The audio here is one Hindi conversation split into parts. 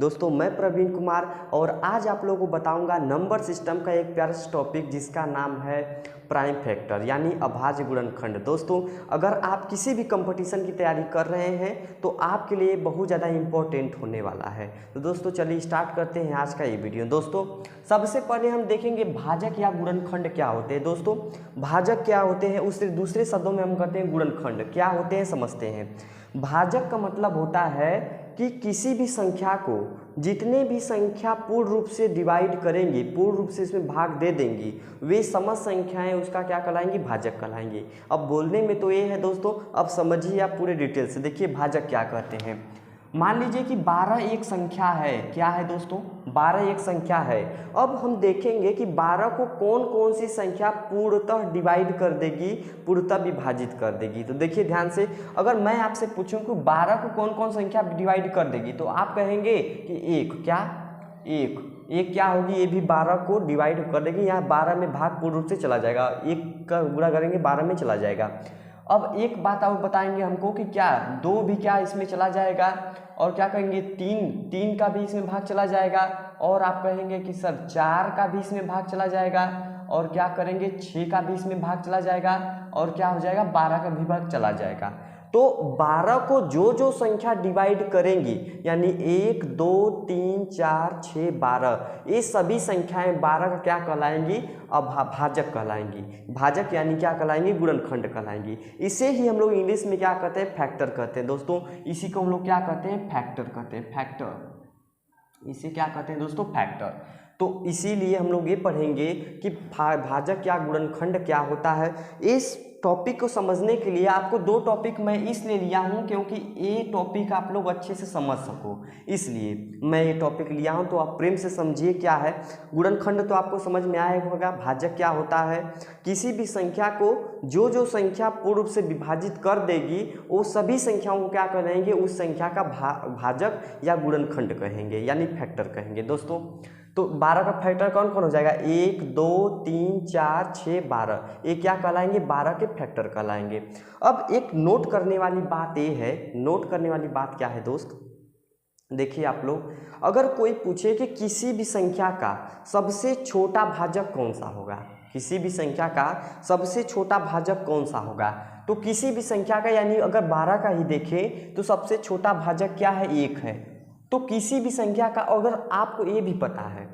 दोस्तों मैं प्रवीण कुमार और आज आप लोगों को बताऊंगा नंबर सिस्टम का एक प्यारा सा टॉपिक जिसका नाम है प्राइम फैक्टर यानी अभाज्य गुणनखंड। दोस्तों अगर आप किसी भी कंपटीशन की तैयारी कर रहे हैं तो आपके लिए बहुत ज़्यादा इम्पोर्टेंट होने वाला है। तो दोस्तों चलिए स्टार्ट करते हैं आज का ये वीडियो। दोस्तों सबसे पहले हम देखेंगे भाजक या गुणनखंड क्या होते हैं। दोस्तों भाजक क्या होते हैं उससे दूसरे शब्दों में हम कहते हैं गुणनखंड क्या होते हैं समझते हैं। भाजक का मतलब होता है कि किसी भी संख्या को जितने भी संख्या पूर्ण रूप से डिवाइड करेंगी, पूर्ण रूप से इसमें भाग दे देंगी, वे समस्त संख्याएं उसका क्या कहलाएंगी, भाजक कहलाएंगी। अब बोलने में तो ये है दोस्तों, अब समझिए आप पूरे डिटेल से। देखिए भाजक क्या कहते हैं। मान लीजिए कि 12 एक संख्या है। क्या है दोस्तों, 12 एक संख्या है। अब हम देखेंगे कि 12 को कौन कौन सी संख्या पूर्णतः डिवाइड कर देगी, पूर्णतः विभाजित कर देगी। तो देखिए ध्यान से, अगर मैं आपसे पूछूं कि 12 को कौन कौन संख्या डिवाइड कर देगी तो आप कहेंगे कि एक। क्या एक क्या होगी, ये भी 12 को डिवाइड कर देगी। यहाँ 12 में भाग पूर्ण रूप से चला जाएगा, एक का गुणा करेंगे 12 में चला जाएगा। अब एक बात और बताएंगे हमको कि क्या 2 भी क्या इसमें चला जाएगा, और क्या कहेंगे 3 का भी इसमें भाग चला जाएगा, और आप कहेंगे कि सर 4 का भी इसमें भाग चला जाएगा, और क्या करेंगे 6 का भी इसमें भाग चला जाएगा, और क्या हो जाएगा 12 का भी भाग चला जाएगा। तो 12 को जो जो संख्या डिवाइड करेंगी यानी 1 2 3 4 6 12, ये सभी संख्याएं 12 का क्या कहलाएंगी, भाजक कहलाएंगी। भाजक यानी क्या कहलाएंगी, गुणनखंड कहलाएंगी। इसे ही हम लोग इंग्लिश में क्या कहते हैं, फैक्टर कहते हैं। दोस्तों इसी को हम लोग क्या कहते हैं, फैक्टर कहते हैं। फैक्टर, इसे क्या कहते हैं दोस्तों, फैक्टर। तो इसीलिए हम लोग ये पढ़ेंगे कि भाजक या गुणनखंड क्या होता है। इस टॉपिक को समझने के लिए आपको 2 टॉपिक मैं इसलिए लिया हूँ क्योंकि ये टॉपिक आप लोग अच्छे से समझ सको, इसलिए मैं ये टॉपिक लिया हूँ। तो आप प्रेम से समझिए क्या है गुणनखंड, तो आपको समझ में आया होगा। भाजक क्या होता है, किसी भी संख्या को जो जो संख्या पूर्ण रूप से विभाजित कर देगी वो सभी संख्याओं को क्या कहेंगे, उस संख्या का भाजक या गुणनखंड कहेंगे यानी फैक्टर कहेंगे। दोस्तों तो 12 का फैक्टर कौन कौन हो जाएगा, 1 2 3 4 6 12, ये क्या कहलाएंगे, 12 के फैक्टर कहलाएंगे। अब एक नोट करने वाली बात ये है, नोट करने वाली बात क्या है दोस्त, देखिए आप लोग, अगर कोई पूछे कि किसी भी संख्या का सबसे छोटा भाजक कौन सा होगा, किसी भी संख्या का सबसे छोटा भाजक कौन सा होगा, तो किसी भी संख्या का यानी अगर 12 का ही देखें तो सबसे छोटा भाजक क्या है, 1 है। तो किसी भी संख्या का, अगर आपको ये भी पता है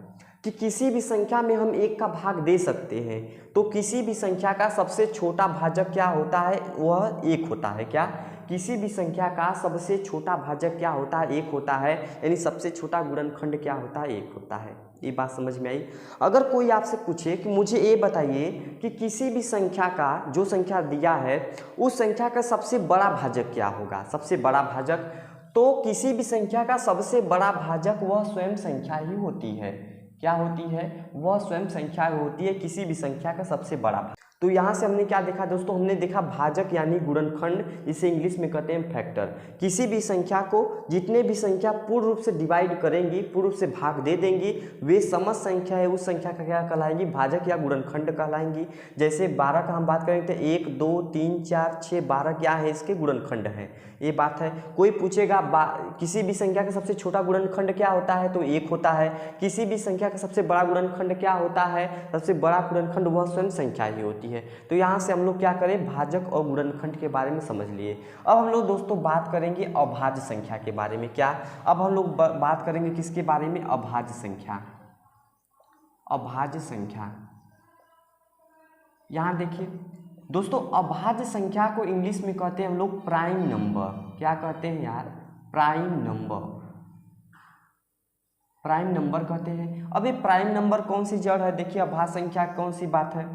कि किसी भी संख्या में हम 1 का भाग दे सकते हैं, तो किसी भी संख्या का सबसे छोटा भाजक क्या होता है, वह 1 होता है। क्या, किसी भी संख्या का सबसे छोटा भाजक क्या होता है, 1 होता है। यानी सबसे छोटा गुणनखंड क्या होता है, 1 होता है। ये बात समझ में आई। अगर कोई आपसे पूछे कि मुझे ये बताइए कि किसी भी संख्या का, जो संख्या दिया है उस संख्या का सबसे बड़ा भाजक क्या होगा, सबसे बड़ा भाजक, तो किसी भी संख्या का सबसे बड़ा भाजक वह स्वयं संख्या ही होती है। क्या होती है, वह स्वयं संख्या होती है, किसी भी संख्या का सबसे बड़ा। तो यहाँ से हमने क्या देखा दोस्तों, हमने देखा भाजक यानी गुणनखंड, इसे इंग्लिश में कहते हैं फैक्टर। किसी भी संख्या को जितने भी संख्या पूर्ण रूप से डिवाइड करेंगी, पूर्ण रूप से भाग दे देंगी, वे समस्त संख्या है उस संख्या का क्या कहलाएंगी, भाजक या गुणनखंड कहलाएंगी। जैसे 12 का हम बात करेंगे तो 1 2 3 4 6 12 क्या है, इसके गुणनखंड है, ये बात है। कोई पूछेगा किसी भी संख्या का सबसे छोटा गुणनखंड क्या होता है, तो 1 होता है। किसी भी संख्या का सबसे बड़ा गुणनखंड क्या होता है, सबसे बड़ा गुणनखंड वह स्वयं संख्या ही होती है। तो यहाँ से हम लोग क्या करें, भाजक और गुणनखंड के बारे में समझ लिए। अब हम लोग दोस्तों बात करेंगे अभाज्य संख्या के बारे में। क्या, अब हम लोग बात करेंगे किसके बारे में, अभाज्य संख्या। अभाज्य संख्या, यहाँ देखिए दोस्तों, अभाज्य संख्या को इंग्लिश में कहते हैं हम लोग प्राइम नंबर। क्या कहते हैं यार, प्राइम नंबर, प्राइम नंबर कहते हैं। अब ये प्राइम नंबर कौन सी जड़ है, देखिए अभाज्य संख्या कौन सी बात है।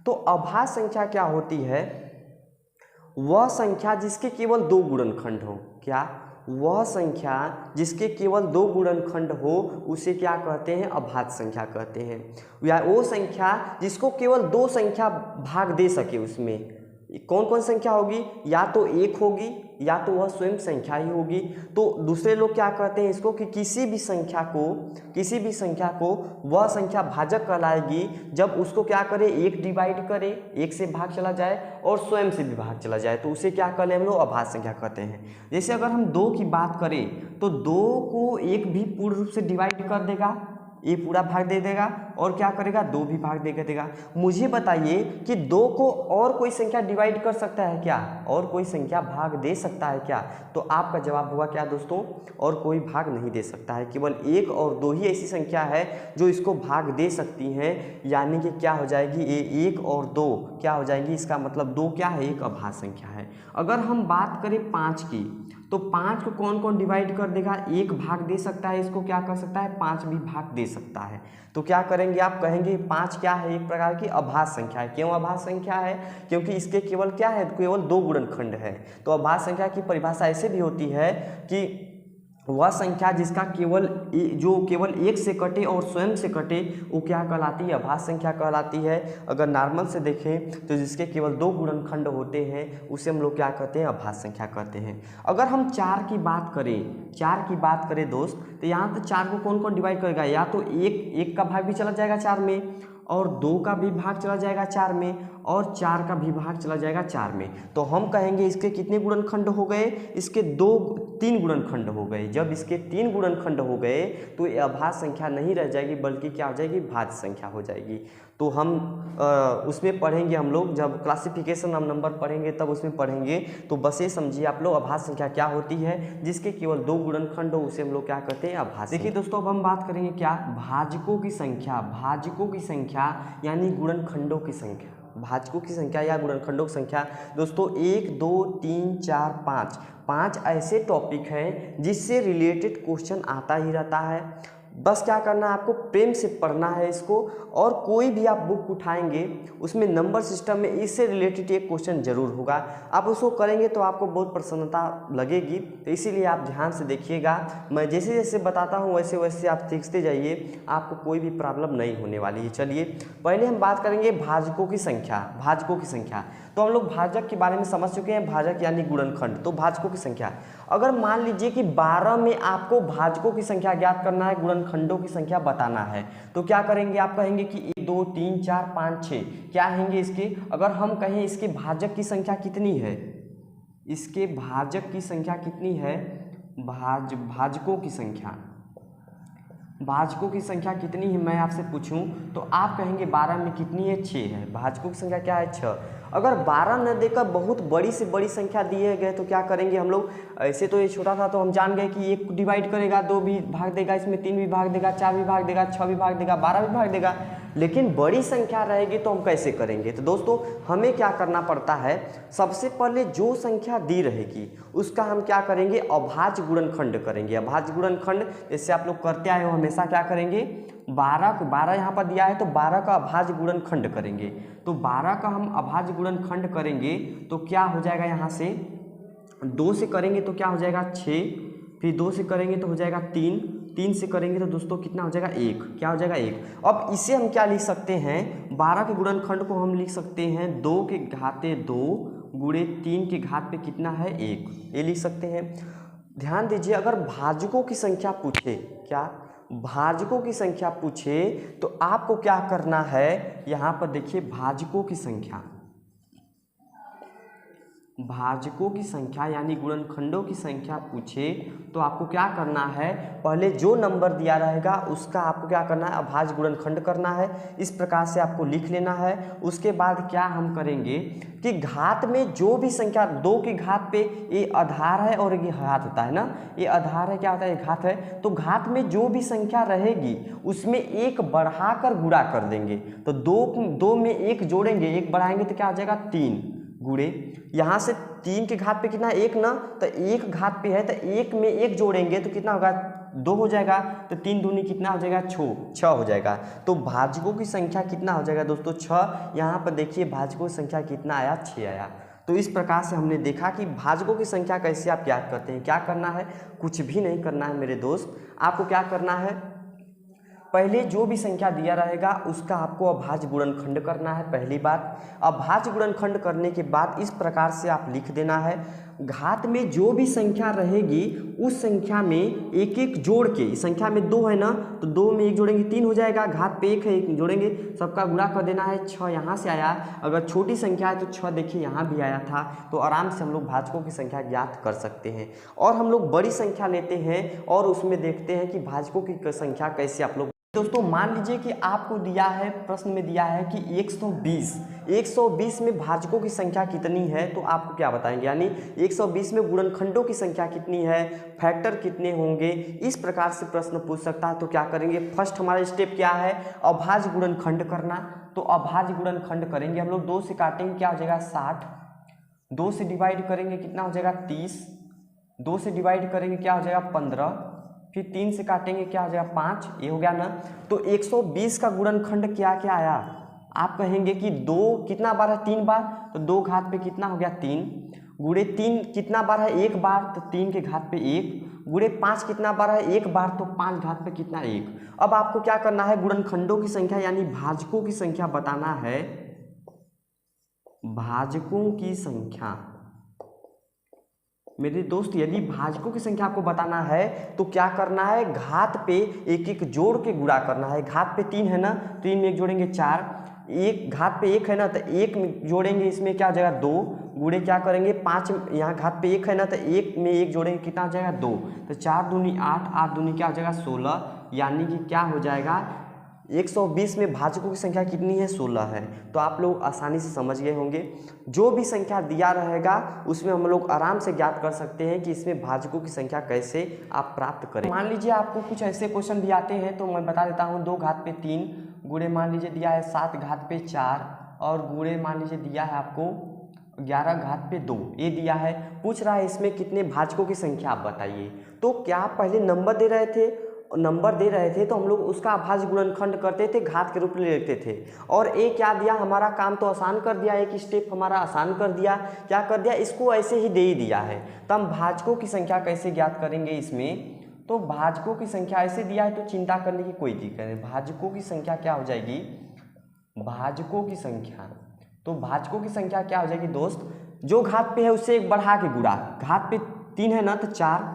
तो अभाज्य संख्या क्या होती है, वह संख्या जिसके केवल 2 गुणनखंड हो। क्या, वह संख्या जिसके केवल 2 गुणनखंड हो उसे क्या कहते हैं, अभाज्य संख्या कहते हैं। या वो संख्या जिसको केवल 2 संख्या भाग दे सके, उसमें कौन कौन संख्या होगी, या तो एक होगी या तो वह स्वयं संख्या ही होगी। तो दूसरे लोग क्या कहते हैं इसको कि किसी भी संख्या को वह संख्या भाजक कहलाएगी जब उसको क्या करे, एक डिवाइड करे, एक से भाग चला जाए और स्वयं से भी भाग चला जाए, तो उसे क्या कहते हैं हम लोग, अभाज्य संख्या कहते हैं। जैसे अगर हम 2 की बात करें तो 2 को एक भी पूर्ण रूप से डिवाइड कर देगा, ये पूरा भाग दे देगा, और क्या करेगा, 2 भी भाग दे देगा। मुझे बताइए कि 2 को और कोई संख्या डिवाइड कर सकता है क्या, और कोई संख्या भाग दे सकता है क्या? तो आपका जवाब होगा क्या दोस्तों, और कोई भाग नहीं दे सकता है। केवल 1 और 2 ही ऐसी संख्या है जो इसको भाग दे सकती हैं, यानी कि क्या हो जाएगी, ये 1 और 2 क्या हो जाएगी, इसका मतलब 2 क्या है, एक अभाज्य संख्या है। अगर हम बात करें 5 की, तो 5 को कौन कौन डिवाइड कर देगा, 1 भाग दे सकता है, इसको क्या कर सकता है, 5 भी भाग दे सकता है। तो क्या करेंगे, आप कहेंगे 5 क्या है, एक प्रकार की अभाज्य संख्या है। क्यों अभाज्य संख्या है, क्योंकि इसके केवल क्या है, केवल 2 गुणनखंड है। तो अभाज्य संख्या की परिभाषा ऐसे भी होती है कि वह संख्या जिसका केवल एक से कटे और स्वयं से कटे, वो क्या कहलाती है, अभाज्य संख्या कहलाती है। अगर नॉर्मल से देखें तो जिसके केवल 2 गुणनखंड होते हैं उसे हम लोग क्या कहते हैं, अभाज्य संख्या कहते हैं। अगर हम 4 की बात करें दोस्त, तो यहाँ तो 4 को कौन कौन डिवाइड करेगा, या तो एक का भाग भी चला जाएगा 4 में, और 2 का भी भाग चला जाएगा 4 में, और 4 का भी भाग चला जाएगा 4 में। तो हम कहेंगे इसके कितने गुणनखंड हो गए, इसके 3 गुणनखंड हो गए। जब इसके 3 गुणनखंड हो गए तो ये अभाज्य संख्या नहीं रह जाएगी, बल्कि क्या हो जाएगी, भाज्य संख्या हो जाएगी। तो हम उसमें पढ़ेंगे, हम लोग जब क्लासिफिकेशन हम नंबर पढ़ेंगे तब उसमें पढ़ेंगे। तो बस ये समझिए आप लोग, अभाज्य संख्या क्या होती है, जिसके केवल 2 गुणनखंड हो उसे हम लोग क्या कहते हैं, अभाज्य। देखिए दोस्तों, अब हम बात करेंगे क्या, भाजकों की संख्या यानी गुणनखंडों की संख्या। भाजकों की संख्या या गुणनखंडों की संख्या दोस्तों 1 2 3 4 5 ऐसे टॉपिक हैं जिससे रिलेटेड क्वेश्चन आता ही रहता है। बस क्या करना है, आपको प्रेम से पढ़ना है इसको, और कोई भी आप बुक उठाएंगे उसमें नंबर सिस्टम में इससे रिलेटेड एक क्वेश्चन जरूर होगा। आप उसको करेंगे तो आपको बहुत प्रसन्नता लगेगी, तो इसीलिए आप ध्यान से देखिएगा। मैं जैसे जैसे बताता हूँ वैसे वैसे आप सीखते जाइए, आपको कोई भी प्रॉब्लम नहीं होने वाली है। चलिए पहले हम बात करेंगे भाजकों की संख्या। तो हम लोग भाजक के बारे में समझ चुके हैं, भाजक यानी गुणनखंड। तो भाजकों की संख्या, अगर मान लीजिए कि 12 में आपको भाजकों की संख्या ज्ञात करना है, गुणनखंडों की संख्या बताना है, तो क्या करेंगे, आप कहेंगे कि 1 2 3 4 5 6 क्या होंगे इसके। अगर हम कहें इसके भाजक की संख्या कितनी है, इसके भाजक की संख्या कितनी है, भाजकों की संख्या कितनी है, मैं आपसे पूछूं तो आप कहेंगे 12 में कितनी है, 6 है। भाजकों की संख्या क्या है, 6। अगर 12 न देकर बहुत बड़ी से बड़ी संख्या दिए गए तो क्या करेंगे हम लोग, ऐसे तो ये छोटा था तो हम जान गए कि 1 डिवाइड करेगा, 2 भी भाग देगा, इसमें 3 भी भाग देगा, 4 भी भाग देगा, 6 भी भाग देगा, 12 भी भाग देगा। लेकिन बड़ी संख्या रहेगी तो हम कैसे करेंगे, तो दोस्तों हमें क्या करना पड़ता है, सबसे पहले जो संख्या दी रहेगी उसका हम क्या करेंगे, अभाज्य गुणनखंड करेंगे। अभाज्य गुणनखंड जैसे आप लोग करते आए हो, हमेशा क्या करेंगे, 12 यहाँ पर दिया है तो 12 का अभाज्य गुणनखंड करेंगे। तो 12 का हम अभाज्य गुणनखंड करेंगे तो क्या हो जाएगा, यहाँ से 2 से करेंगे तो क्या हो जाएगा 6, फिर 2 से करेंगे तो हो जाएगा 3 से करेंगे तो दोस्तों कितना हो जाएगा 1, क्या हो जाएगा 1। अब इसे हम क्या लिख सकते हैं, 12 के गुणनखंड को हम लिख सकते हैं 2 के घाते 2 गुणे 3 के घात पे कितना है 1, ये लिख सकते हैं। ध्यान दीजिए, अगर भाजकों की संख्या पूछे, क्या भाजकों की संख्या पूछे तो आपको क्या करना है, यहाँ पर देखिए भाजकों की संख्या यानी गुणनखंडों की संख्या पूछे तो आपको क्या करना है, पहले जो नंबर दिया रहेगा उसका आपको क्या करना है, अभाज्य गुणनखंड करना है। इस प्रकार से आपको लिख लेना है। उसके बाद क्या हम करेंगे कि घात में जो भी संख्या, 2 की घात पे ये आधार है और ये घात होता है ना, ये आधार है, क्या होता है, ये घात है। तो घात में जो भी संख्या रहेगी उसमें 1 बढ़ाकर गुणा कर देंगे। तो 2 में 1 जोड़ेंगे, 1 बढ़ाएंगे तो क्या हो जाएगा 3 गुणे, यहाँ से 3 के घात पे कितना 1 ना, तो 1 घात पे है तो 1 में 1 जोड़ेंगे तो कितना होगा 2 हो जाएगा। तो 3 दूनी कितना हो जाएगा 6 हो जाएगा। तो भाजकों की संख्या कितना हो जाएगा दोस्तों 6। यहाँ पर देखिए भाजकों की संख्या कितना आया, 6 आया। तो इस प्रकार से हमने देखा कि भाजकों की संख्या कैसे आप ज्ञात करते हैं। क्या करना है, कुछ भी नहीं करना है मेरे दोस्त, आपको क्या करना है, पहले जो भी संख्या दिया रहेगा उसका आपको अभाज्य गुणनखंड करना है। पहली बात, अभाज्य गुणनखंड करने के बाद इस प्रकार से आप लिख देना है, घात में जो भी संख्या रहेगी उस संख्या में एक एक जोड़ के, इस संख्या में 2 है ना, तो 2 में 1 जोड़ेंगे 3 हो जाएगा, घात पे 1 है 1 जोड़ेंगे, सबका गुणा कर देना है। 6 यहाँ से आया, अगर छोटी संख्या है तो 6 देखिए यहाँ भी आया था, तो आराम से हम लोग भाजकों की संख्या ज्ञात कर सकते हैं। और हम लोग बड़ी संख्या लेते हैं और उसमें देखते हैं कि भाजकों की संख्या कैसे आप लोग। दोस्तों मान लीजिए कि आपको दिया है, प्रश्न में दिया है कि 120 में भाजकों की संख्या कितनी है, तो आपको क्या बताएंगे, यानी 120 में गुणनखंडों की संख्या कितनी है, फैक्टर कितने होंगे, इस प्रकार से प्रश्न पूछ सकता है। तो क्या करेंगे, फर्स्ट हमारा स्टेप क्या है, अभाज्य गुणनखंड करना। तो अभाज्य गुणनखंड करेंगे हम लोग, 2 से काटेंगे क्या हो जाएगा 60, 2 से डिवाइड करेंगे कितना हो जाएगा 30, 2 से डिवाइड करेंगे क्या हो जाएगा 15, फिर 3 से काटेंगे क्या हो जाएगा 5, ये हो गया ना। तो 120 का गुणनखंड क्या क्या आया, आप कहेंगे कि 2 कितना बार है 3 बार, तो 2 घात पे कितना हो गया 3, गुणे 3 कितना बार है 1 बार, तो 3 के घात पे 1, गुणे 5 कितना बार है 1 बार, तो 5 घात पे कितना 1। अब आपको क्या करना है, गुणनखंडों की संख्या यानी भाजकों की संख्या बताना है, भाजकों की संख्या। मेरे दोस्त यदि भाजकों की संख्या आपको बताना है तो क्या करना है, घात पे एक एक जोड़ के गुणा करना है। घात पे 3 है ना, 3 में 1 जोड़ेंगे 4, एक घात पे 1 है ना, तो 1 में जोड़ेंगे, इसमें क्या हो जाएगा 2, गुणे क्या करेंगे 5, यहाँ घात पे 1 है ना, तो 1 में 1 जोड़ेंगे कितना हो जाएगा 2, तो 4 दूनी 8, 8 दूनी क्या हो जाएगा 16, यानी कि क्या हो जाएगा 120 में भाजकों की संख्या कितनी है 16 है। तो आप लोग आसानी से समझ गए होंगे, जो भी संख्या दिया रहेगा उसमें हम लोग आराम से ज्ञात कर सकते हैं कि इसमें भाजकों की संख्या कैसे आप प्राप्त करें। मान लीजिए आपको कुछ ऐसे क्वेश्चन भी आते हैं, तो मैं बता देता हूँ, 2 घात पे 3, गुणे मान लीजिए दिया है 7 घात पे 4, और गुणे मान लीजिए दिया है आपको 11 घात पे 2, ये दिया है। पूछ रहा है इसमें कितने भाजकों की संख्या आप बताइए। तो क्या आप पहले नंबर दे रहे थे तो हम लोग उसका अभाज्य गुणनखंड करते थे, घात के रूप में लेते थे। और ए क्या दिया, हमारा काम तो आसान कर दिया, एक स्टेप हमारा आसान कर दिया। क्या कर दिया, इसको ऐसे ही दे ही दिया है। तो हम भाजकों की संख्या कैसे ज्ञात करेंगे इसमें, तो भाजकों की संख्या ऐसे दिया है तो चिंता करने की कोई दिक्कत नहीं। भाजकों की संख्या क्या हो जाएगी, भाजकों की संख्या, तो भाजकों की संख्या क्या हो जाएगी दोस्त, जो घात पे है उससे एक बढ़ा के गुणा। घात पे 3 है ना तो 4,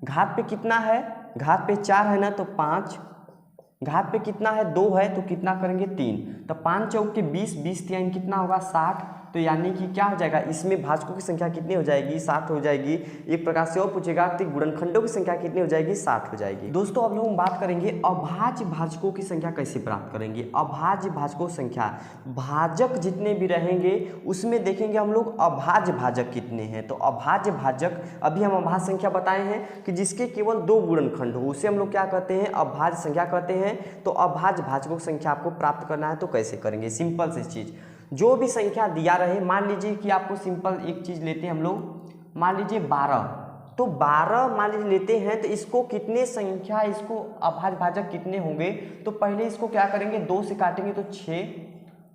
घात पे कितना है, घात पे 4 है ना तो 5, घात पे कितना है 2 है तो कितना करेंगे 3, तो 5 चौक के 20, 20 3 कितना होगा 60। तो यानी कि क्या हो जाएगा, इसमें भाजकों की संख्या कितनी हो जाएगी 60 हो जाएगी। एक प्रकार से और पूछेगा कि गुणनखंडों की संख्या कितनी हो जाएगी 60 हो जाएगी। दोस्तों अब लोग बात करेंगे अभाज्य भाजकों की संख्या कैसे प्राप्त करेंगे। अभाज्य भाजकों संख्या, भाजक जितने भी रहेंगे उसमें देखेंगे हम लोग अभाज्य भाजक कितने हैं। तो अभाज्य भाजक, अभी हम अभाज्य संख्या बताए हैं कि जिसके केवल 2 गुणनखंड हो, उसे हम लोग क्या कहते हैं, अभाज्य संख्या कहते हैं। तो अभाज्य भाजकों की संख्या आपको प्राप्त करना है तो कैसे करेंगे, सिंपल सी चीज़, जो भी संख्या दिया रहे, मान लीजिए कि आपको सिंपल एक चीज़ लेते हैं हम लोग, मान लीजिए 12, तो 12 मान लीजिए लेते हैं, तो इसको कितने संख्या, इसको अभाज्य भाजक कितने होंगे। तो पहले इसको क्या करेंगे, 2 से काटेंगे तो 6,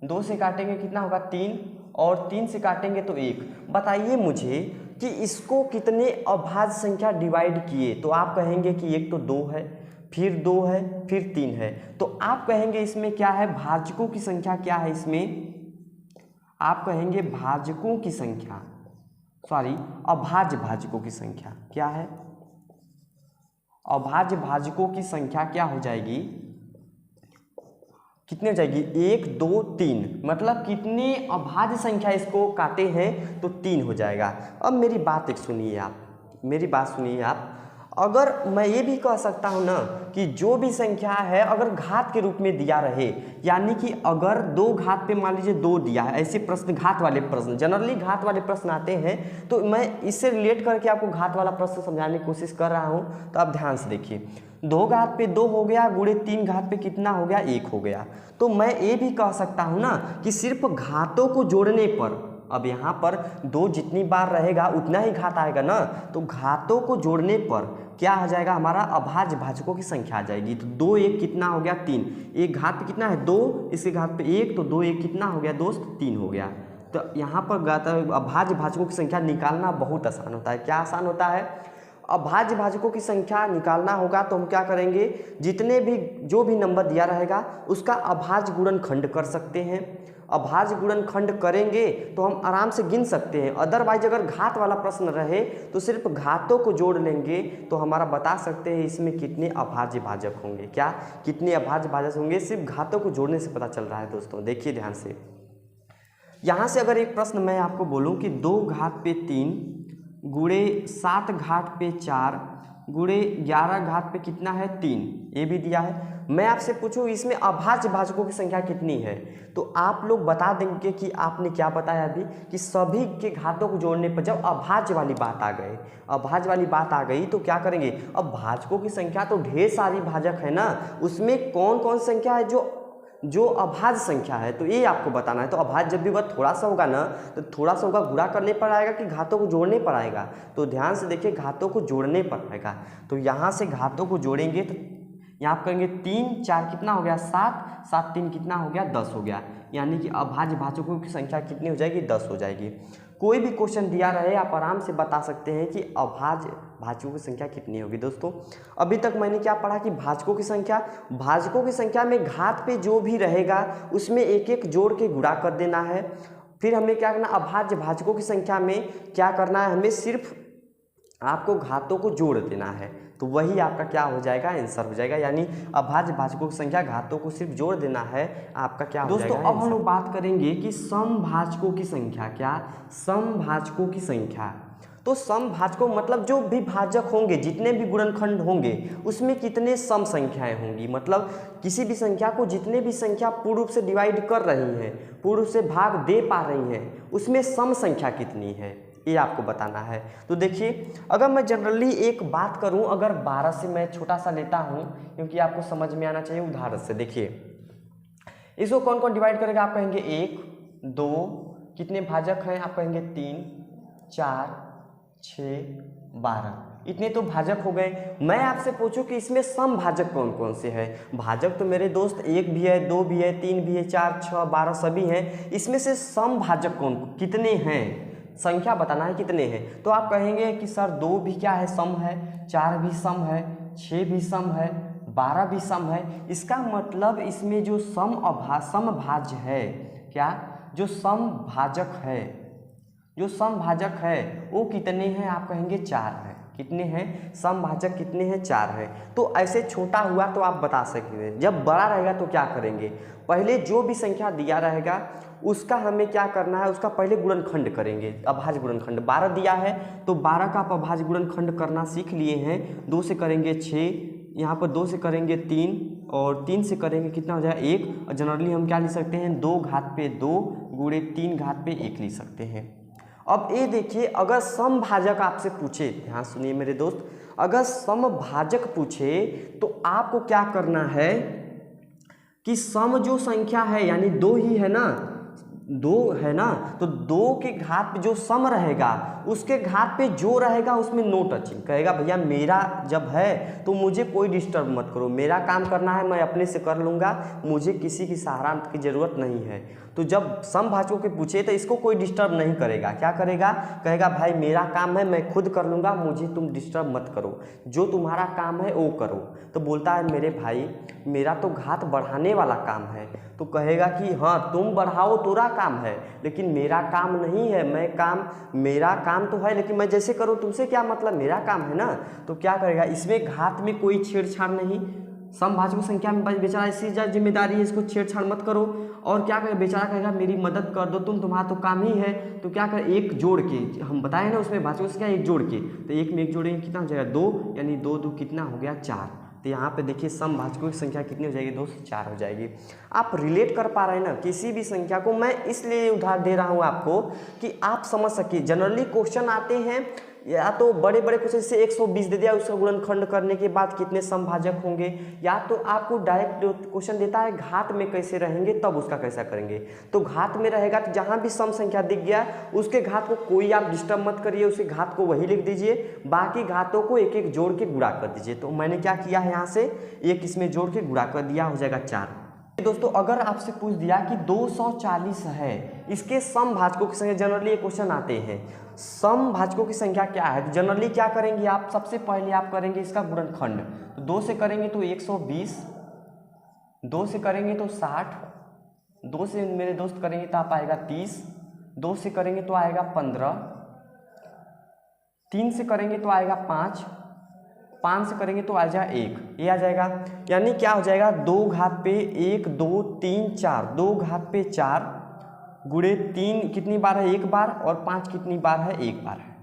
2 से काटेंगे कितना होगा 3, और 3 से काटेंगे तो 1। बताइए मुझे कि इसको कितने अभाज्य संख्या डिवाइड किए। तो आप कहेंगे कि एक तो 2 है, फिर 2 है, फिर 3 है। तो आप कहेंगे इसमें क्या है, भाजकों की संख्या क्या है, इसमें आप कहेंगे भाजकों की संख्या, अभाज्य भाजकों की संख्या क्या है, अभाज्य भाजकों की संख्या क्या हो जाएगी, कितने हो जाएगी 1 2 3, मतलब कितने अभाज्य संख्या इसको काटे हैं तो 3 हो जाएगा। अब मेरी बात एक सुनिए आप, मेरी बात सुनिए आप, अगर मैं ये भी कह सकता हूँ ना कि जो भी संख्या है अगर घात के रूप में दिया रहे, यानी कि अगर 2 घात पे मान लीजिए 2 दिया है, ऐसे प्रश्न घात वाले प्रश्न, जनरली घात वाले प्रश्न आते हैं, तो मैं इससे रिलेट करके आपको घात वाला प्रश्न समझाने की कोशिश कर रहा हूँ। तो आप ध्यान से देखिए, 2 घात पे 2 हो गया, गुणे 3 घात पे कितना हो गया 1 हो गया। तो मैं ये भी कह सकता हूँ ना कि सिर्फ घातों को जोड़ने पर, अब यहाँ पर 2 जितनी बार रहेगा उतना ही घात आएगा ना, तो घातों को जोड़ने पर क्या आ जाएगा, हमारा अभाज्य भाजकों की संख्या आ जाएगी। तो 2 1 कितना हो गया 3, एक घात पे कितना है 2, इसके घात पे 1, तो 2 1 कितना हो गया दोस्त 3 हो गया। तो यहाँ पर अभाज्य भाजकों की संख्या निकालना बहुत आसान होता है। क्या आसान होता है, अभाज्य भाजकों की संख्या निकालना होगा तो हम क्या करेंगे, जितने भी जो भी नंबर दिया रहेगा उसका अभाज्य गुणनखंड कर सकते हैं। अभाज्य गुणनखंड करेंगे तो हम आराम से गिन सकते हैं। अदरवाइज अगर घात वाला प्रश्न रहे तो सिर्फ घातों को जोड़ लेंगे तो हमारा बता सकते हैं इसमें कितने अभाज्य भाजक होंगे। क्या कितने अभाज्य भाजक होंगे, सिर्फ घातों को जोड़ने से पता चल रहा है दोस्तों। देखिए ध्यान से, यहाँ से अगर एक प्रश्न मैं आपको बोलूँ कि 2 घात पे 3 गुणे 7 घात पे 4 गुणे 11 घात पे कितना है 3, ये भी दिया है। मैं आपसे पूछूं इसमें अभाज्य भाजकों की संख्या कितनी है, तो आप लोग बता देंगे कि आपने क्या बताया अभी कि सभी के घातों को जोड़ने पर जब अभाज्य वाली बात आ गई, अभाज्य वाली बात आ गई तो क्या करेंगे, अब भाजकों की संख्या तो ढेर सारी भाजक है ना, उसमें कौन कौन संख्या है जो अभाज्य संख्या है, तो ये आपको बताना है। तो अभाज्य जब भी वह थोड़ा सा होगा ना तो थोड़ा सा होगा गुणा करने पर आएगा कि घातों को जोड़ने पर आएगा, तो ध्यान से देखिए घातों को जोड़ने पर आएगा। तो यहाँ से घातों को जोड़ेंगे तो यहाँ आप करेंगे 3 4 कितना हो गया 7, 7 3 कितना हो गया 10 हो गया, यानी कि अभाज्य भाजकों की संख्या कितनी हो जाएगी 10 हो जाएगी। कोई भी क्वेश्चन दिया रहे आप आराम से बता सकते हैं कि अभाज्य भाजकों की संख्या कितनी होगी। दोस्तों अभी तक मैंने क्या पढ़ा कि भाजकों की संख्या में घात पे जो भी रहेगा उसमें एक एक जोड़ के गुणा कर देना है। फिर हमें क्या करना, अभाज्य भाजकों की संख्या में क्या करना है, हमें सिर्फ आपको घातों को जोड़ देना है, तो वही आपका क्या हो जाएगा, आंसर हो जाएगा। यानी अभाज्य भाजकों की संख्या घातों को सिर्फ जोड़ देना है, आपका क्या हो जाएगा। दोस्तों अब हम लोग बात करेंगे कि समभाजकों की संख्या, क्या समभाजकों की संख्या। तो समभाजकों मतलब जो भी भाजक होंगे, जितने भी गुणनखंड होंगे उसमें कितने सम संख्याएं होंगी, मतलब किसी भी संख्या को जितने भी संख्या पूर्ण रूप से डिवाइड कर रही हैं, पूर्ण रूप से भाग दे पा रही हैं, उसमें सम संख्या कितनी है, ये आपको बताना है। तो देखिए अगर मैं जनरली एक बात करूं, अगर 12 से मैं छोटा सा लेता हूं क्योंकि आपको समझ में आना चाहिए उदाहरण से। देखिए इसको कौन कौन डिवाइड करेगा, आप कहेंगे 1 2, कितने भाजक हैं आप कहेंगे 3 4 6 12, इतने तो भाजक हो गए। मैं आपसे पूछूं कि इसमें सम भाजक कौन कौन से हैं, भाजक तो मेरे दोस्त 1 भी है 2 भी है 3 भी है 4 6 12 सभी हैं, इसमें से सम भाजक कौन कितने हैं, संख्या बताना है कितने हैं। तो आप कहेंगे कि सर 2 भी क्या है सम है, 4 भी सम है, 6 भी सम है, 12 भी सम है। इसका मतलब इसमें जो समभाज्य है, क्या जो समभाजक है, जो समभाजक है वो कितने हैं, आप कहेंगे 4 है। कितने हैं समभाजक, कितने हैं 4 है। तो ऐसे छोटा हुआ तो आप बता सकते, जब बड़ा रहेगा तो क्या करेंगे, पहले जो भी संख्या दिया रहेगा उसका हमें क्या करना है, उसका पहले गुणनखंड करेंगे, अभाज्य गुणनखंड। 12 दिया है तो 12 का आप अभाज्य गुणनखंड करना सीख लिए हैं। 2 से करेंगे 6, यहाँ पर 2 से करेंगे 3 और 3 से करेंगे कितना हो जाएगा 1, और जनरली हम क्या लिख सकते हैं 2 घात पे 2 गुणे 3 घात पे 1 लिख सकते हैं। अब ये देखिए अगर समभाजक आपसे पूछे, ध्यान सुनिए मेरे दोस्त, अगर समभाजक पूछे तो आपको क्या करना है कि सम जो संख्या है यानी 2 ही है ना, 2 है ना, तो 2 के घात पे जो सम रहेगा उसके घात पे जो रहेगा उसमें नो टचिंग, कहेगा भैया मेरा जब है तो मुझे कोई डिस्टर्ब मत करो, मेरा काम करना है मैं अपने से कर लूँगा, मुझे किसी की सहारा की ज़रूरत नहीं है। तो जब समभाजकों के पूछे तो इसको कोई डिस्टर्ब नहीं करेगा, क्या करेगा, कहेगा भाई मेरा काम है मैं खुद कर लूँगा, मुझे तुम डिस्टर्ब मत करो, जो तुम्हारा काम है वो करो। तो बोलता है मेरे भाई मेरा तो घात बढ़ाने वाला काम है, तो कहेगा कि हाँ तुम बढ़ाओ तोरा काम है लेकिन मेरा काम नहीं है, मेरा काम तो है लेकिन मैं जैसे करूँ तुमसे क्या मतलब, मेरा काम है ना। तो क्या करेगा, इसमें घात में कोई छेड़छाड़ नहीं, समभाजकों संख्या में बेचारा इसी जिम्मेदारी है, इसको छेड़छाड़ मत करो। और क्या करेगा, बेचारा कहेगा मेरी मदद कर दो तुम, तुम्हारा तो काम ही है। तो क्या करें, एक जोड़ के, हम बताए ना उसमें भाजकों से क्या एक जोड़ के, तो एक में एक जोड़ेंगे कितना हो जाएगा 2, यानी 2 2 कितना हो गया 4। तो यहाँ पे देखिए समभाजकों की संख्या कितनी हो जाएगी दोस्त, 4 हो जाएगी। आप रिलेट कर पा रहे हैं ना किसी भी संख्या को, मैं इसलिए उदाहरण दे रहा हूँ आपको कि आप समझ सकिए। जनरली क्वेश्चन आते हैं या तो बड़े बड़े क्वेश्चन से 120 दे दिया, उसका गुणनखंड करने के बाद कितने समभाजक होंगे, या तो आपको डायरेक्ट क्वेश्चन देता है घात में कैसे रहेंगे तब उसका कैसा करेंगे। तो घात में रहेगा तो जहाँ भी सम संख्या दिख गया उसके घात को कोई आप डिस्टर्ब मत करिए, उसके घात को वही लिख दीजिए, बाकी घातों को एक एक जोड़ के गुणा कर दीजिए। तो मैंने क्या किया है, यहाँ से एक इसमें जोड़ के गुणा कर दिया, हो जाएगा 4। दोस्तों अगर आपसे पूछ दिया कि 240 है, इसके समभाजकों की संख्या, जनरली ये क्वेश्चन आते हैं, समभाजकों की संख्या क्या है? तो जनरली क्या करेंगे आप, सबसे पहले आप करेंगे इसका गुणनखंड। तो 2 से करेंगे तो 120, 2 से करेंगे तो 60, 2 से मेरे दोस्त करेंगे तो आप आएगा 30, 2 से करेंगे तो आएगा 15, 3 से करेंगे तो आएगा 5, 5 से करेंगे तो आ जाएगा 1, ये आ जाएगा। यानी क्या हो जाएगा, 2 घात पे 1 2 3 4, 2 घात पे 4 गुणे 3 कितनी बार है, 1 बार, और 5 कितनी बार है, 1 बार है।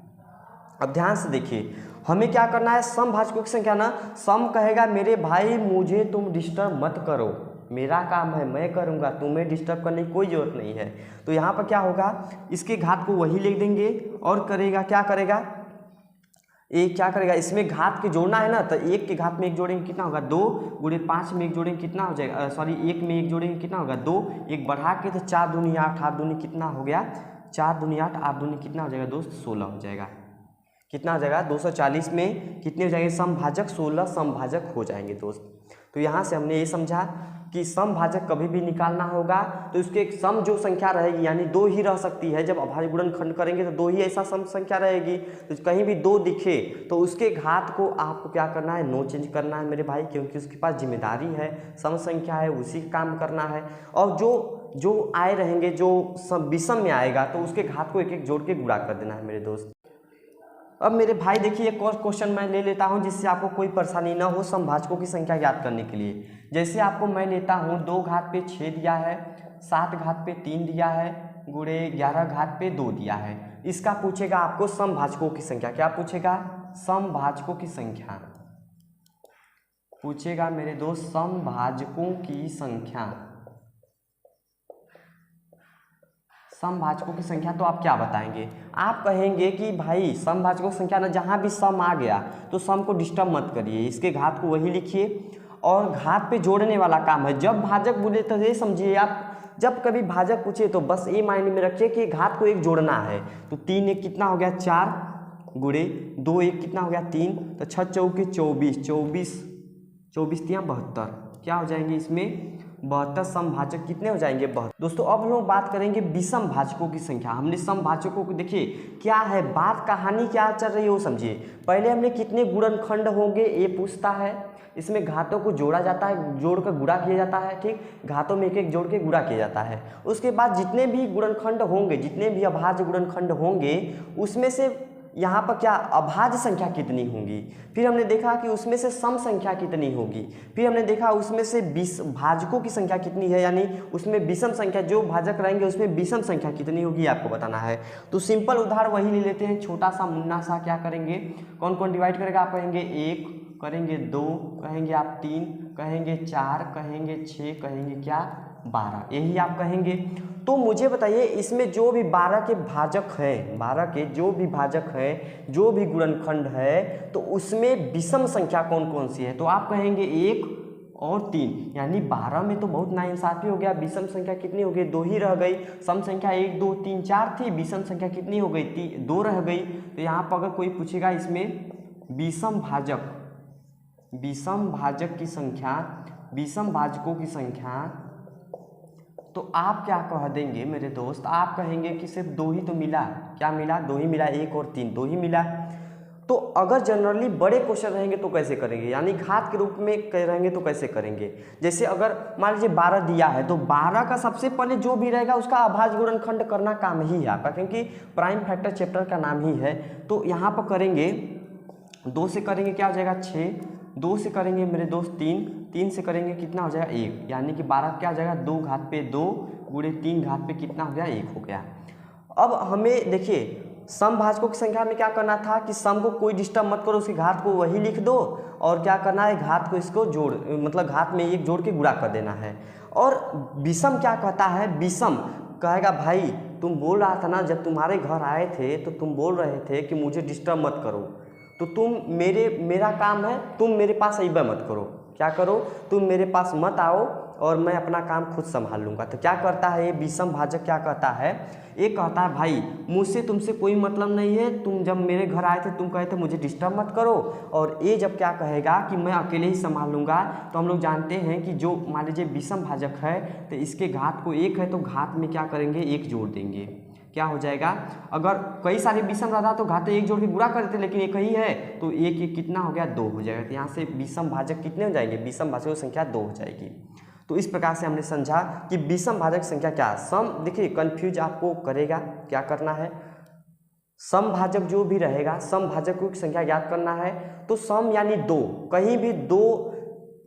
अब ध्यान से देखिए, हमें क्या करना है, समभाजकों की संख्या ना, सम कहेगा मेरे भाई मुझे तुम डिस्टर्ब मत करो, मेरा काम है मैं करूँगा, तुम्हें डिस्टर्ब करने की कोई ज़रूरत नहीं है। तो यहाँ पर क्या होगा, इसके घात को वही लिख देंगे और करेगा क्या करेगा, एक क्या करेगा, इसमें घात के जोड़ना है ना, तो 1 के घात में 1 जोड़ेंगे कितना होगा, 2 गुणे 5 में 1 जोड़ेंगे कितना हो जाएगा, सॉरी 1 में 1 जोड़ेंगे कितना होगा, 2, 1 बढ़ा के तो 4 दूनी 8, 8 दूनी कितना हो गया, 4 दूनी 8, 8 दूनी कितना हो जाएगा दोस्त, 16 हो जाएगा। कितना हो जाएगा, 240 में कितने हो जाएंगे, समभाजक 16 समभाजक हो जाएंगे दोस्त। तो यहाँ से हमने ये समझा कि समभाजक कभी भी निकालना होगा तो उसके एक सम जो संख्या रहेगी, यानी 2 ही रह सकती है, जब अभाज्य गुणनखंड करेंगे तो 2 ही ऐसा सम संख्या रहेगी। तो कहीं भी 2 दिखे तो उसके घात को आपको क्या करना है, नो चेंज करना है मेरे भाई, क्योंकि उसके पास जिम्मेदारी है, सम संख्या है, उसी का काम करना है। और जो आए रहेंगे, जो सब विषम में आएगा तो उसके घात को एक एक जोड़ के गुणा कर देना है मेरे दोस्त। अब मेरे भाई देखिए, एक और क्वेश्चन मैं ले लेता हूं जिससे आपको कोई परेशानी ना हो समभाजकों की संख्या ज्ञात करने के लिए। जैसे आपको मैं लेता हूं 2 घात पे 6 दिया है, 7 घात पे 3 दिया है, गुणे 11 घात पे 2 दिया है। इसका पूछेगा आपको समभाजकों की संख्या। क्या पूछेगा, समभाजकों की संख्या पूछेगा मेरे दोस्त, समभाजकों की संख्या। समभाजकों की संख्या तो आप क्या बताएंगे, आप कहेंगे कि भाई समभाजकों की संख्या ना, जहाँ भी सम आ गया तो सम को डिस्टर्ब मत करिए, इसके घात को वही लिखिए और घात पे जोड़ने वाला काम है। जब भाजक बोले तो ये समझिए आप, जब कभी भाजक पूछे तो बस ये मायने में रखिए कि घात को एक जोड़ना है। तो 3 1 कितना हो गया, 4 गुणे 2 1 कितना हो गया, 3, तो 6 चौके 24, 24 24 3 72, क्या हो जाएंगे इसमें 72 समभाजक कितने हो जाएंगे, 72। दोस्तों अब हम लोग बात करेंगे विषम भाजकों की संख्या। हमने समभाजकों को देखिए क्या है, बात कहानी क्या चल रही है वो समझिए। पहले हमने कितने गुणनखंड होंगे ये पूछता है, इसमें घातों को जोड़ा जाता है, जोड़कर गुणा किया जाता है, ठीक, घातों में एक एक जोड़ के गुणा किया जाता है। उसके बाद जितने भी गुणनखंड होंगे, जितने भी अभाज्य गुणनखंड होंगे, उसमें से यहाँ पर क्या अभाज्य संख्या कितनी होंगी, फिर हमने देखा कि उसमें से सम संख्या कितनी होगी, फिर हमने देखा उसमें से भाजकों की संख्या कितनी है, यानी उसमें विषम संख्या, जो भाजक रहेंगे उसमें विषम संख्या कितनी होगी आपको बताना है। तो सिंपल उदाहरण वही ले लेते हैं, छोटा सा मुन्ना सा। क्या करेंगे, कौन कौन डिवाइड करेगा, आप कहेंगे 1, करेंगे 2, कहेंगे आप 3, कहेंगे 4, कहेंगे 6, कहेंगे क्या 12, यही आप कहेंगे। तो मुझे बताइए इसमें जो भी 12 के भाजक हैं, 12 के जो भी भाजक हैं, जो भी गुणनखंड है, तो उसमें विषम संख्या कौन कौन सी है। तो आप कहेंगे 1 और 3, यानी 12 में तो बहुत नाइंसाफी हो गया, विषम संख्या कितनी हो गई, 2 ही रह गई। सम संख्या 1 2 3 4 थी, विषम संख्या कितनी हो गई, 2 रह गई। तो यहाँ पर अगर कोई पूछेगा इसमें विषम भाजक की संख्या, विषम भाजकों की संख्या, तो आप क्या कह देंगे मेरे दोस्त, आप कहेंगे कि सिर्फ 2 ही तो मिला। क्या मिला, 2 ही मिला, 1 और 3 2 ही मिला। तो अगर जनरली बड़े क्वेश्चन रहेंगे तो कैसे करेंगे, यानी घात के रूप में रहेंगे तो कैसे करेंगे। जैसे अगर मान लीजिए 12 दिया है तो 12 का सबसे पहले जो भी रहेगा उसका अभाज्य गुणनखंड करना काम ही है आपका, क्योंकि प्राइम फैक्टर चैप्टर का नाम ही है। तो यहाँ पर करेंगे 2 से करेंगे क्या हो जाएगा 6, 2 से करेंगे मेरे दोस्त 3, 3 से करेंगे कितना हो जाएगा 1, यानी कि 12 क्या हो जाएगा 2 घात पे 2 गुणे 3 घात पे कितना हो गया 1 हो गया। अब हमें देखिए समभाजकों की संख्या में क्या करना था कि सम को कोई डिस्टर्ब मत करो, उसकी घात को वही लिख दो और क्या करना है घात को इसको जोड़, मतलब घात में 1 जोड़ के गुणा कर देना है। और विषम क्या कहता है, विषम कहेगा भाई तुम बोल रहा था ना, जब तुम्हारे घर आए थे तो तुम बोल रहे थे कि मुझे डिस्टर्ब मत करो, तो तुम मेरा काम है तुम मेरे पास अइबा मत करो, क्या करो तुम मेरे पास मत आओ और मैं अपना काम खुद संभाल लूँगा। तो क्या करता है ये विषम भाजक, क्या कहता है, ये कहता है भाई मुझसे तुमसे कोई मतलब नहीं है, तुम जब मेरे घर आए थे तुम कहे थे मुझे डिस्टर्ब मत करो, और ये जब क्या कहेगा कि मैं अकेले ही संभाल लूँगा, तो हम लोग जानते हैं कि जो मान लीजिए विषम भाजक है तो इसके घात को 1 है तो घात में क्या करेंगे 1 जोड़ देंगे, क्या हो जाएगा, अगर कई सारे विषम रहता तो घात एक जोड़ के गुणा कर देते, लेकिन एक ही है तो एक एक कितना हो गया, 2 हो जाएगा। तो यहाँ से विषम भाजक कितने हो जाएंगे, विषम भाजकों की संख्या 2 हो जाएगी। तो इस प्रकार से हमने समझा कि विषम भाजक संख्या क्या है। सम, देखिए कन्फ्यूज आपको करेगा, क्या करना है, सम भाजक जो भी रहेगा, सम भाजकों की संख्या ज्ञात करना है। तो सम यानी 2, कहीं भी 2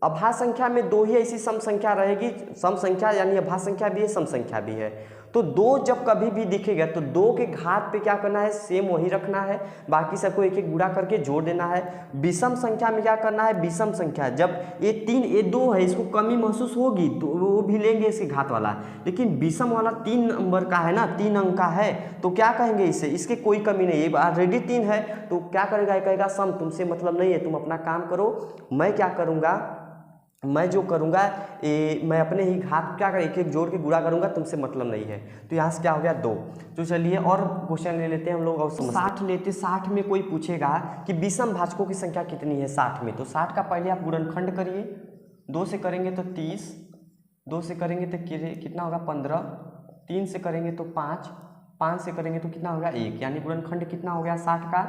अभाज्य संख्या में 2 ही ऐसी सम संख्या रहेगी, सम संख्या यानी अभाज्य संख्या भी है, सम संख्या भी है। तो 2 जब कभी भी दिखेगा तो 2 के घात पे क्या करना है, सेम वही रखना है, बाकी सबको एक एक गुणा करके जोड़ देना है। विषम संख्या में क्या करना है, विषम संख्या जब ये 3 ये 2 है, इसको कमी महसूस होगी तो वो भी लेंगे इसके घात वाला, लेकिन विषम वाला 3 नंबर का है ना, 3 अंक का है, तो क्या कहेंगे इसे, इसके कोई कमी नहीं है, ऑलरेडी 3 है, तो क्या करेगा, कहेगा सम, तुमसे मतलब नहीं है, तुम अपना काम करो, मैं क्या करूँगा, मैं जो करूँगा मैं अपने ही घात क्या कर एक एक जोड़ के गुणा करूँगा, तुमसे मतलब नहीं है। तो यहाँ से क्या हो गया 2। तो चलिए और क्वेश्चन ले लेते हैं हम लोग, और 60 लेते। 60 में कोई पूछेगा कि विषम भाजकों की संख्या कितनी है 60 में, तो 60 का पहले आप गुणनखंड करिए, 2 से करेंगे तो 30, 2 से करेंगे तो कितना होगा 15, 3 से करेंगे तो 5, 5 से करेंगे तो कितना होगा 1, यानी गुणनखंड कितना हो गया 60 का,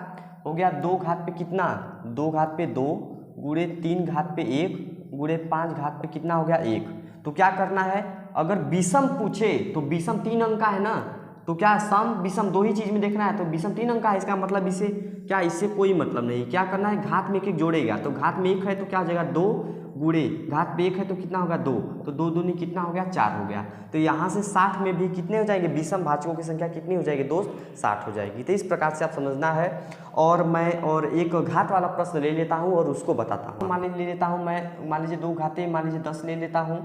हो गया 2 घात पे कितना, 2 घात पे 2 गुणे 3 घात पे 1 गुणे 5 घात पे कितना हो गया 1। तो क्या करना है, अगर विषम पूछे तो विषम 3 अंक का है ना, तो क्या सम विषम 2 ही चीज में देखना है, तो विषम 3 अंक का है, इसका मतलब इसे क्या, इससे कोई मतलब नहीं, क्या करना है, घात में एक एक जोड़ेगा, तो घात में 1 है तो क्या हो जाएगा 2 गुणे घात पे 1 है तो कितना होगा 2, तो 2 दूनी कितना हो गया 4 हो गया। तो यहाँ से 60 में भी कितने हो जाएंगे, विषम भाजकों की संख्या कितनी हो जाएगी दोस्त, 60 हो जाएगी। तो इस प्रकार से आप समझना है। और मैं और एक घात वाला प्रश्न ले लेता हूँ और उसको बताता हूँ। मान लीजिए ले लेता हूँ मैं, मान लीजिए 2 घाते, मान लीजिए 10 ले लेता हूँ,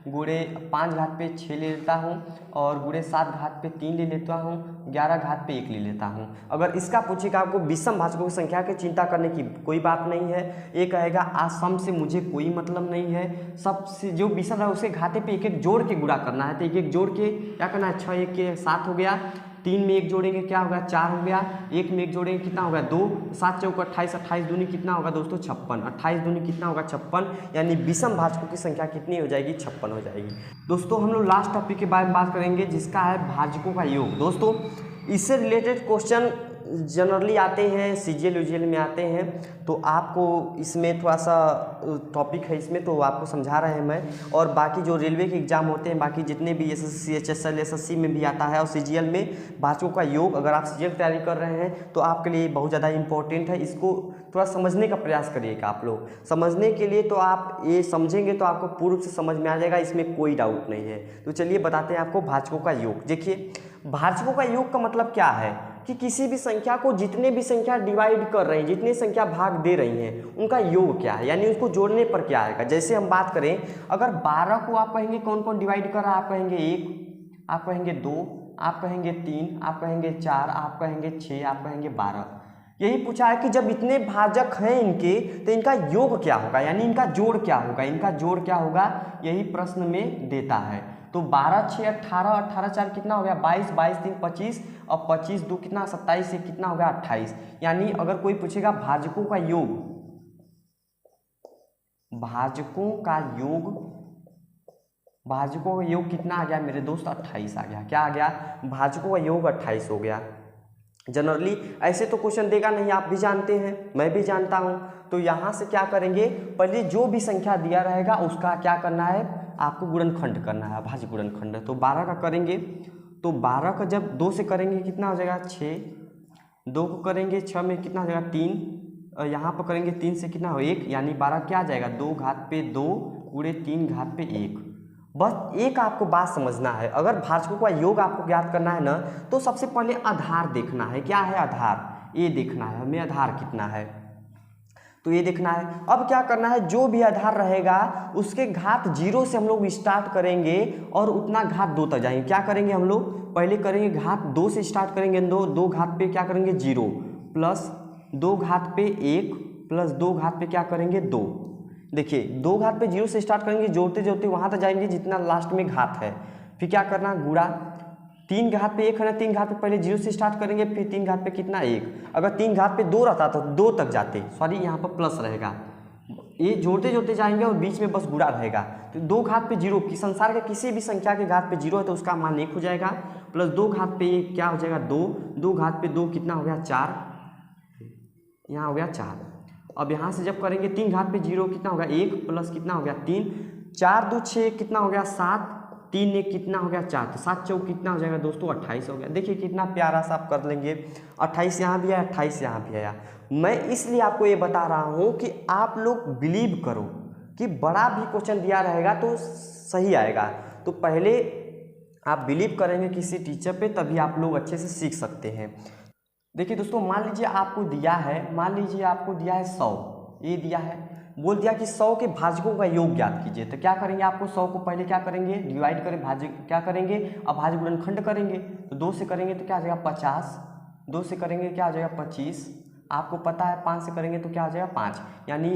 गुणे 5 घात पे 6 ले लेता हूँ, और गुणे 7 घात पे 3 ले लेता हूँ, 11 घात पे 1 ले लेता हूँ। अगर इसका पूछेगा आपको विषम भाजकों की संख्या की चिंता करने की कोई बात नहीं है, ये कहेगा आसम से मुझे कोई मतलब नहीं है, सबसे जो विषम है उसके घाते पे एक एक जोड़ के गुणा करना है, तो एक एक जोड़ के क्या करना है, 6 1 के 7 हो गया, 3 में 1 जोड़ेंगे क्या होगा 4 हो गया, 1 में 1 जोड़ेंगे कितना होगा 2, 7 चौक 28, 28 दूनी कितना होगा दोस्तों 56, 28 दूनी कितना होगा 56, यानी विषम भाजकों की संख्या कितनी हो जाएगी 56 हो जाएगी। दोस्तों हम लोग लास्ट टॉपिक के बारे में बात करेंगे जिसका है भाजकों का योग। दोस्तों इससे रिलेटेड क्वेश्चन जनरली आते हैं, सीजीएल यूजीएल में आते हैं, तो आपको इसमें थोड़ा सा टॉपिक है इसमें, तो आपको समझा रहे हैं मैं। और बाकी जो रेलवे के एग्जाम होते हैं, बाकी जितने भी एसएससी एचएसएल एसएससी में भी आता है, और सीजीएल में भाजकों का योग, अगर आप सीजीएल तैयारी कर रहे हैं तो आपके लिए बहुत ज़्यादा इंपॉर्टेंट है। इसको थोड़ा समझने का प्रयास करिएगा आप लोग। समझने के लिए तो आप ये समझेंगे तो आपको पूर्व से समझ में आ जाएगा, इसमें कोई डाउट नहीं है। तो चलिए बताते हैं आपको भाजकों का योग। देखिए भाजकों का योग का मतलब क्या है कि किसी भी संख्या को जितने भी संख्या डिवाइड कर रही हैं, जितनी संख्या भाग दे रही हैं, उनका योग क्या है, यानी उसको जोड़ने पर क्या आएगा। जैसे हम बात करें, अगर 12 को आप कहेंगे कौन कौन डिवाइड कर रहा है, आप कहेंगे 1, आप कहेंगे 2, आप कहेंगे 3, आप कहेंगे 4, आप कहेंगे 6, आप कहेंगे 12। यही पूछा है कि जब इतने भाजक हैं इनके, तो इनका योग क्या होगा, यानी इनका जोड़ क्या होगा, इनका जोड़ क्या होगा, यही प्रश्न में देता है। तो 12 6 18, 18 4 कितना हो गया 22, 22 3 25, और 25 2 कितना 27 से कितना हो गया 28। यानी अगर कोई पूछेगा भाजकों का योग, भाजकों का योग, भाजकों का योग कितना आ गया मेरे दोस्त 28 आ गया। क्या आ गया, भाजकों का योग 28 हो गया। जनरली ऐसे तो क्वेश्चन देगा नहीं, आप भी जानते हैं, मैं भी जानता हूं। तो यहां से क्या करेंगे, पहले जो भी संख्या दिया रहेगा उसका क्या करना है, आपको गुणनखंड करना है, भाज्य गुणनखंड। तो 12 का करेंगे, तो 12 का जब 2 से करेंगे कितना हो जाएगा 6, 2 को करेंगे 6 में कितना हो जाएगा 3, और यहाँ पर करेंगे 3 से कितना हो 1, यानी 12 क्या आ जाएगा 2 घात पे 2 गुणे 3 घात पे 1। बस एक आपको बात समझना है, अगर भाजकों का योग आपको ज्ञात करना है ना, तो सबसे पहले आधार देखना है। क्या है आधार, ये देखना है हमें आधार कितना है, तो ये देखना है। अब क्या करना है, जो भी आधार रहेगा उसके घात 0 से हम लोग स्टार्ट करेंगे और उतना घात 2 तक जाएंगे। क्या करेंगे हम लोग, पहले करेंगे घात 2 से स्टार्ट करेंगे, 2 घात पे क्या करेंगे 0, प्लस 2 घात पे 1, प्लस 2 घात पे क्या करेंगे 2। देखिए 2 घात पे 0 से स्टार्ट करेंगे, जोड़ते जोड़ते वहाँ तक जाएंगे जितना लास्ट में घात है, फिर क्या करना गुणा, 3 घात पे 1 है ना, 3 घात पे पहले 0 से स्टार्ट करेंगे, फिर 3 घात पे कितना 1। अगर 3 घात पे 2 रहता तो 2 तक जाते, सॉरी यहाँ पर प्लस रहेगा, ये जोड़ते जोड़ते जाएंगे और बीच में बस गुणा रहेगा। तो 2 घात पे 0 की संसार के किसी भी संख्या के घात पे 0 है तो उसका मान 1 हो जाएगा, प्लस 2 घात पे ये क्या हो जाएगा 2, 2 घात पे 2 कितना हो गया 4, यहाँ हो गया 4। अब यहाँ से जब करेंगे 3 घात पे 0 कितना होगा 1, प्लस कितना हो गया 3, 4 2 6 कितना हो गया 7, 3 1 कितना हो गया 4, तो 7 चौक कितना हो जाएगा दोस्तों 28 हो गया। देखिए कितना प्यारा सा आप कर लेंगे, 28 यहाँ भी आया 28 यहाँ भी आया। मैं इसलिए आपको ये बता रहा हूँ कि आप लोग बिलीव करो कि बड़ा भी क्वेश्चन दिया रहेगा तो सही आएगा। तो पहले आप बिलीव करेंगे किसी टीचर पे तभी आप लोग अच्छे से सीख सकते हैं। देखिए दोस्तों, मान लीजिए आपको दिया है, मान लीजिए आपको दिया है 100, ये दिया है, बोल दिया कि 100 के भाजकों का योग ज्ञात कीजिए। तो क्या करेंगे, आपको 100 को पहले क्या करेंगे डिवाइड करें, भाजक क्या करेंगे अभाज्य गुणनखंड करेंगे। तो 2 से करेंगे तो क्या आ जाएगा 50, 2 से करेंगे क्या आ जाएगा 25, आपको पता है 5 से करेंगे तो क्या आ जाएगा 5, यानी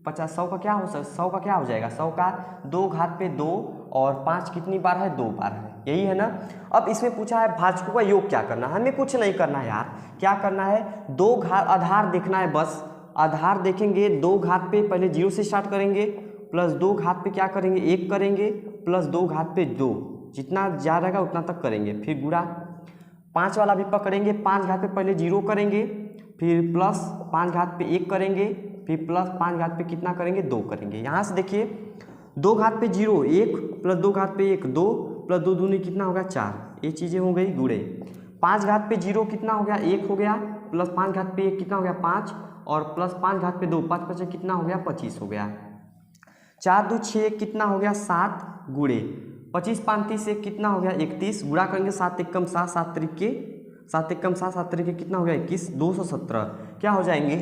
50 100 का क्या हो सकता, 100 का क्या हो जाएगा 100 का 2 घात पे 2 और 5 कितनी बार है 2 बार है, यही है ना। अब इसमें पूछा है भाजकों का योग क्या करना है, हमें कुछ नहीं करना है यार, क्या करना है 2 घात आधार देखना है, बस आधार देखेंगे 2 घात पे पहले 0 से स्टार्ट करेंगे, प्लस 2 घात पे क्या करेंगे 1 करेंगे, प्लस 2 घात पे 2, जितना जा रहेगा उतना तक करेंगे, फिर गुणा 5 वाला भी पकड़ेंगे, 5 घात पे पहले 0 करेंगे, फिर प्लस 5 घात पे 1 करेंगे, फिर प्लस 5 घात पे कितना करेंगे 2 करेंगे। यहाँ से देखिए 2 घात पे 0 1, प्लस 2 घात पे 1 2, प्लस 2 दूनी कितना होगा 4, ये चीज़ें हो गई गुणे। 5 घात पे 0 कितना हो गया 1 हो गया, प्लस 5 घात पे 1 कितना हो गया 5, और प्लस 5 घात पे 2 5 5 कितना हो गया 25 हो गया। 4 2 6 कितना हो गया 7 गुणे 25 5 30 1 कितना हो गया 31, गुणा करेंगे 7 एकम 7 7 त्रिके 7 एकम 7 7 त्रिके कितना हो गया 21, 217 क्या हो जाएंगे,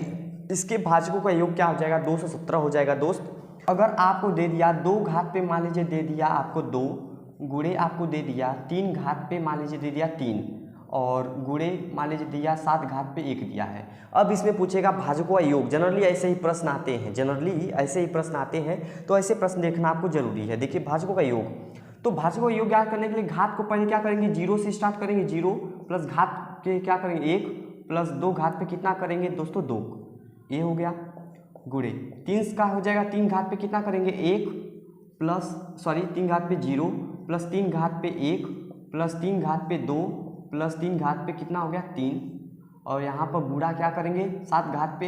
इसके भाजकों का योग क्या हो जाएगा 217 हो जाएगा। दोस्त अगर आपको दे दिया 2 घात पे मान लीजिए दे दिया आपको 2, गुणे आपको दे दिया 3 घात पे मान लीजिए दे दिया 3, और गुणे मान लीजिए दिया 7 घात पे 1 दिया है। अब इसमें पूछेगा भाजकों का योग, जनरली ऐसे ही प्रश्न आते हैं, जनरली ऐसे ही प्रश्न आते हैं, तो ऐसे प्रश्न देखना आपको जरूरी है। देखिए भाजकों का योग, तो भाजकों का योग ज्ञात करने के लिए घात को पहले क्या करेंगे 0 से स्टार्ट करेंगे, 0 प्लस घात के क्या करेंगे 1, प्लस 2 घात पे कितना करेंगे दोस्तों 2, ये हो गया गुणे 3 का हो जाएगा 3 घात पे कितना करेंगे 1, प्लस 3 घात पे 0, प्लस 3 घात पे 1, प्लस 3 घात पे 2, प्लस 3 घात पे कितना हो गया 3, और यहाँ पर गुणा क्या करेंगे 7 घात पे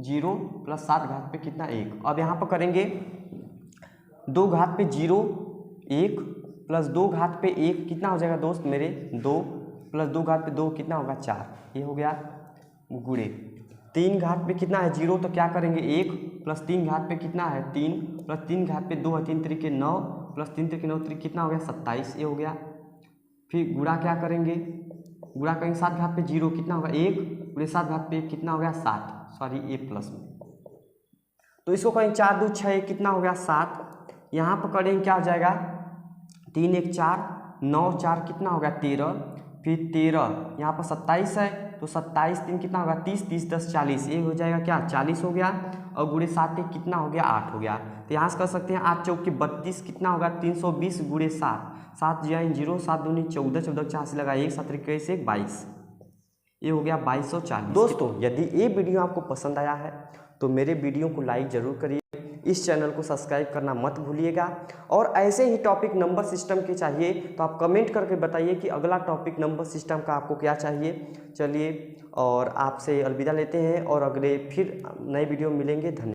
0, प्लस 7 घात पे कितना 1। अब यहाँ पर करेंगे 2 घात पे 0 1, प्लस 2 घात पे 1 कितना हो जाएगा दोस्त मेरे 2, प्लस 2 घात पे 2 कितना होगा 4, ये हो गया गुणे 3 घात पे कितना है 0, तो क्या करेंगे 1, प्लस 3 घात पे कितना है 3, प्लस 3 घात पे 2 है 3 त्रिके 9, प्लस 3 त्रिके 9 त्रिके कितना हो गया 27, ये हो गया। फिर गुणा क्या करेंगे, गुणा करेंगे 7 घात पे 0 कितना होगा 1, गुणे 7 घात पे 1 कितना हो गया 7, ये प्लस में, तो इसको करेंगे 4 2 6 कितना हो गया 7, यहाँ पर करेंगे क्या हो जाएगा 3 1 4 9 4 कितना हो गया 13, फिर 13 यहाँ पर 27 है तो 27 3 कितना होगा 30, 30 10 40, ये हो जाएगा क्या 40 हो गया, और गुणे 7 1 कितना हो गया 8 हो गया। तो यहाँ से कर सकते हैं 8 चौके 32 कितना होगा 320 गुणे 7, 7 0 7 दूनी 14 14 84 लगा 1 7 21 1 22, ये हो गया 2240। दोस्तों यदि ये वीडियो आपको पसंद आया है तो मेरे वीडियो को लाइक ज़रूर करिए, इस चैनल को सब्सक्राइब करना मत भूलिएगा, और ऐसे ही टॉपिक नंबर सिस्टम के चाहिए तो आप कमेंट करके बताइए कि अगला टॉपिक नंबर सिस्टम का आपको क्या चाहिए। चलिए और आपसे अलविदा लेते हैं और अगले फिर नए वीडियो मिलेंगे। धन्यवाद।